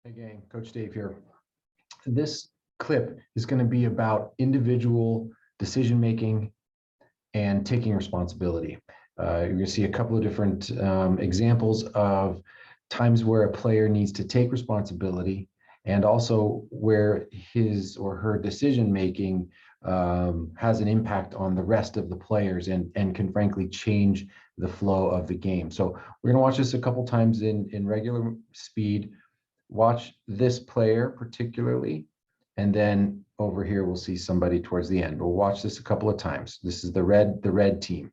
Hey gang, Coach Dave here. This clip is going to be about individual decision making and taking responsibility. You're going to see a couple of different examples of times where a player needs to take responsibility and also where his or her decision making has an impact on the rest of the players and can frankly change the flow of the game. So we're going to watch this a couple times in regular speed. Watch this player particularly, and then over here we'll see somebody towards the end. We'll watch this a couple of times. This is the red team.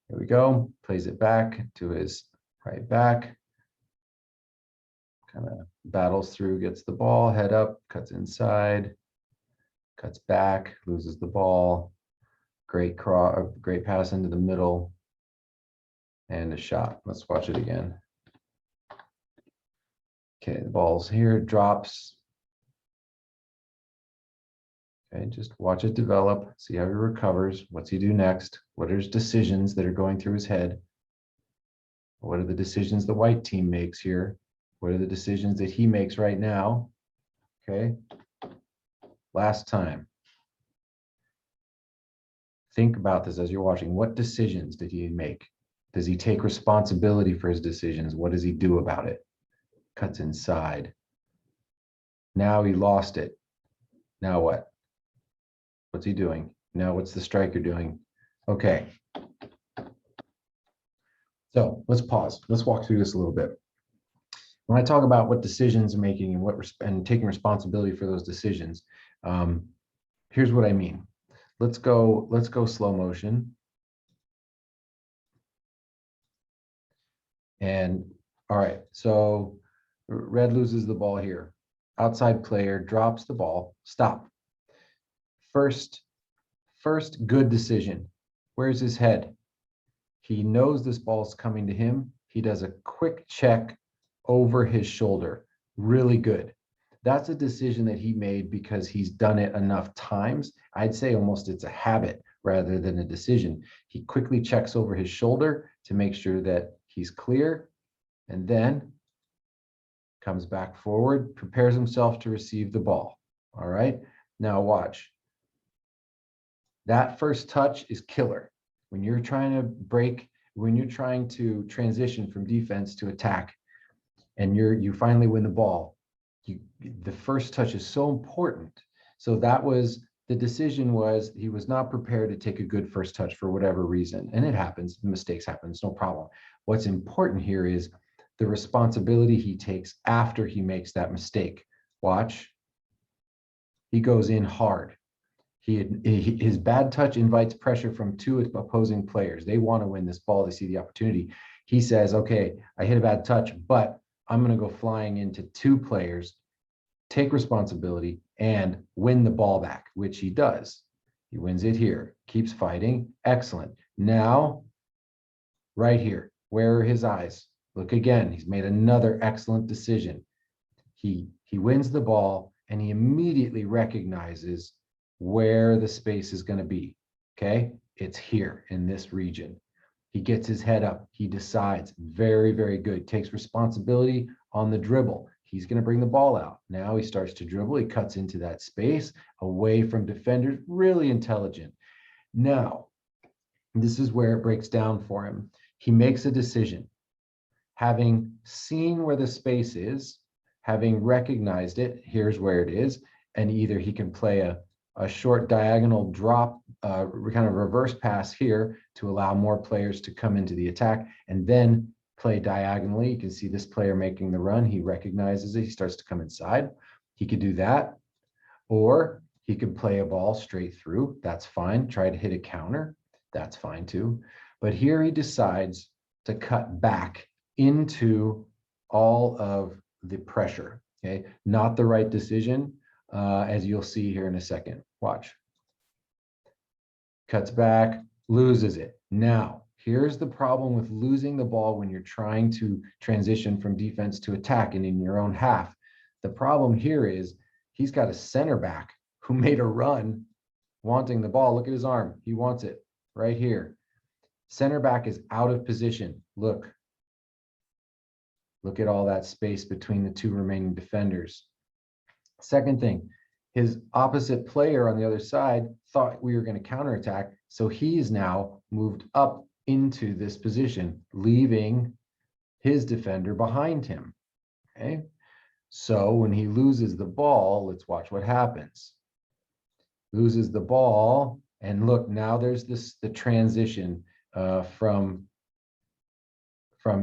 Here we go. Plays it back to his right back. Kind of battles through, gets the ball, head up, cuts inside, cuts back, loses the ball. Great pass into the middle, and a shot. Let's watch it again. Okay, the ball's here, drops. Okay, just watch it develop, see how he recovers. What's he do next? What are his decisions that are going through his head? What are the decisions the white team makes here? What are the decisions that he makes right now? Okay, last time. Think about this as you're watching. What decisions did he make? Does he take responsibility for his decisions? What does he do about it? Cuts inside. Now he lost it. Now what? What's he doing? Now what's the striker doing? Okay. So let's pause. Let's walk through this a little bit. When I talk about what decisions are making and taking responsibility for those decisions, here's what I mean. Let's go slow motion. And all right, so red loses the ball here. Outside player drops the ball. Stop. First good decision. Where's his head? He knows this ball's coming to him. He does a quick check over his shoulder. Really good. That's a decision that he made because he's done it enough times. I'd say almost it's a habit rather than a decision. He quickly checks over his shoulder to make sure that he's clear, and then comes back forward, prepares himself to receive the ball. All right, now watch. That first touch is killer. When you're trying to transition from defense to attack, and you finally win the ball, the first touch is so important. So that was the decision. Was he was not prepared to take a good first touch for whatever reason, and it happens. Mistakes happen. It's no problem. What's important here is the responsibility he takes after he makes that mistake. Watch. He goes in hard. His bad touch invites pressure from two opposing players. They want to win this ball. They see the opportunity. He says, okay, I hit a bad touch, but I'm going to go flying into two players, take responsibility, and win the ball back, which he does. He wins it here, keeps fighting. Excellent. Now, right here, where are his eyes? Look again. He's made another excellent decision. He wins the ball, and he immediately recognizes where the space is going to be. Okay, it's here in this region. He gets his head up. He decides. Very, very good. Takes responsibility on the dribble. He's going to bring the ball out. Now he starts to dribble. He cuts into that space away from defenders. Really intelligent. Now, this is where it breaks down for him. He makes a decision. Having seen where the space is, having recognized it, here's where it is, and either he can play a short diagonal drop, kind of reverse pass here to allow more players to come into the attack, and then play diagonally. You can see this player making the run. He recognizes it. He starts to come inside. He could do that, or he could play a ball straight through. That's fine. Try to hit a counter. That's fine too. But here he decides to cut back into all of the pressure. Okay, not the right decision, as you'll see here in a second. Watch. Cuts back, loses it. Now, here's the problem with losing the ball when you're trying to transition from defense to attack and in your own half. The problem here is he's got a center back who made a run wanting the ball. Look at his arm. He wants it right here. Center back is out of position. Look. Look at all that space between the two remaining defenders. Second thing, his opposite player on the other side thought we were going to counterattack. So he's now moved up into this position, leaving his defender behind him. Okay. So when he loses the ball, let's watch what happens. Loses the ball, and look, now there's the transition from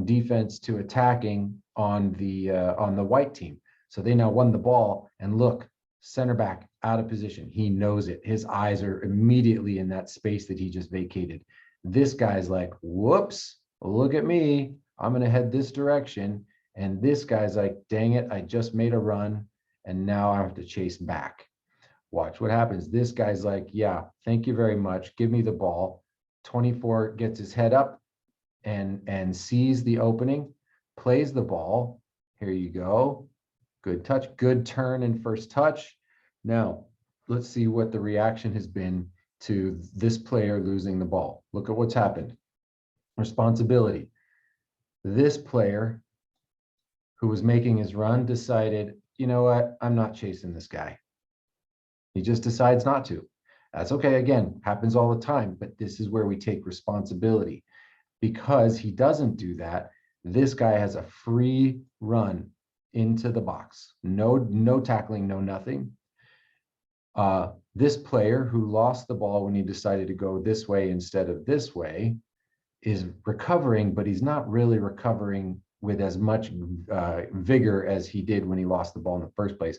defense to attacking on the white team. So they now won the ball, and look, center back out of position. He knows it. His eyes are immediately in that space that he just vacated. This guy's like, whoops, look at me. I'm going to head this direction. And this guy's like, dang it, I just made a run, and now I have to chase back. Watch what happens. This guy's like, yeah, thank you very much. Give me the ball. 24 gets his head up and sees the opening, plays the ball. Here you go. Good touch, good turn and first touch. Now, let's see what the reaction has been to this player losing the ball. Look at what's happened. Responsibility. This player who was making his run decided, you know what, I'm not chasing this guy. He just decides not to. That's okay. Again, happens all the time, but this is where we take responsibility. Because he doesn't do that, this guy has a free run into the box. No tackling, no nothing. This player who lost the ball when he decided to go this way instead of this way is recovering, but he's not really recovering with as much vigor as he did when he lost the ball in the first place,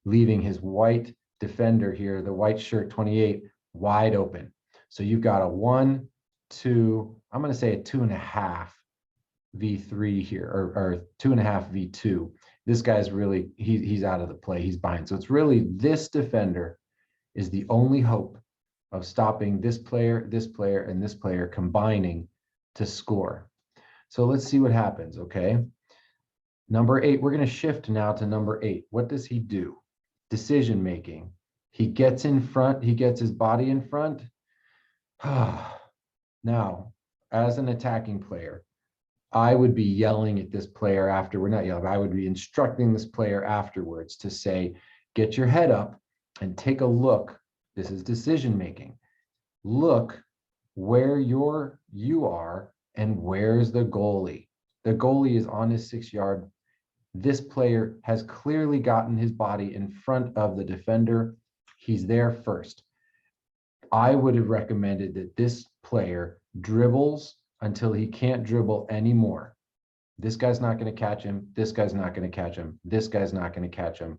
leaving his white defender here, the white shirt 28, wide open. So you've got a 1, 2, I'm going to say a 2.5 V3 here, or 2.5 V2. This guy's really, he's out of the play. He's behind. So it's really this defender is the only hope of stopping this player, and this player combining to score. So let's see what happens, okay? Number 8, we're going to shift now to number 8. What does he do? Decision making. He gets in front, he gets his body in front. Now, as an attacking player, I would be yelling at this player after, we're not yelling, I would be instructing this player afterwards to say, get your head up and take a look. This is decision making. Look where you are and where's the goalie. The goalie is on his 6-yard. This player has clearly gotten his body in front of the defender. He's there first. I would have recommended that this player dribbles until he can't dribble anymore. This guy's not going to catch him. This guy's not going to catch him. This guy's not going to catch him.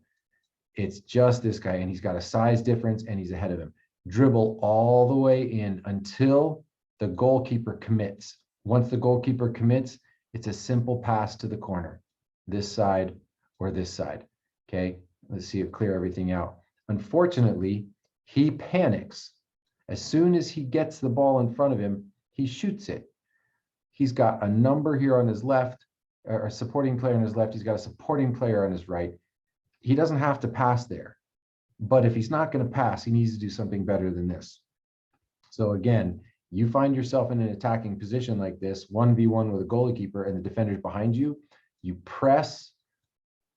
It's just this guy, and he's got a size difference, and he's ahead of him. Dribble all the way in until the goalkeeper commits. Once the goalkeeper commits, it's a simple pass to the corner, this side or this side. Okay, let's see it clear everything out. Unfortunately, he panics. As soon as he gets the ball in front of him, he shoots it. He's got a number here on his left, or a supporting player on his left. He's got a supporting player on his right. He doesn't have to pass there. But if he's not going to pass, he needs to do something better than this. So again, you find yourself in an attacking position like this, 1v1 with a goalkeeper and the defender's behind you, you press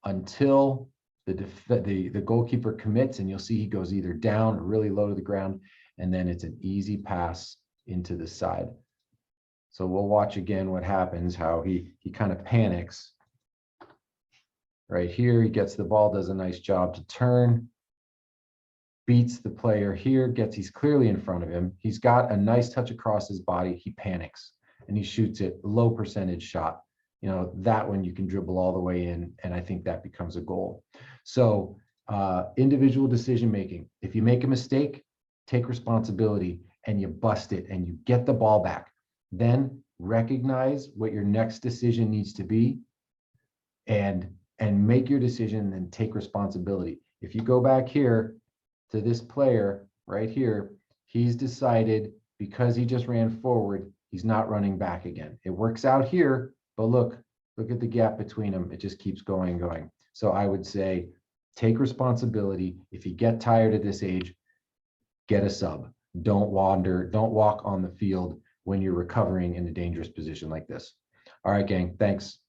until the goalkeeper commits, and you'll see he goes either down or really low to the ground, and then it's an easy pass into the side. So we'll watch again what happens, how he kind of panics. Right here, he gets the ball, does a nice job to turn, beats the player here, he's clearly in front of him. He's got a nice touch across his body. He panics and he shoots it, low percentage shot. You know, that one you can dribble all the way in, and I think that becomes a goal. So individual decision making. If you make a mistake, take responsibility and you bust it and you get the ball back. Then recognize what your next decision needs to be and make your decision and take responsibility. If you go back here to this player right here, he's decided because he just ran forward, he's not running back again. It works out here, but look at the gap between them. It just keeps going and going. So I would say take responsibility. If you get tired at this age, get a sub. Don't wander, don't walk on the field when you're recovering in a dangerous position like this. All right, gang, thanks.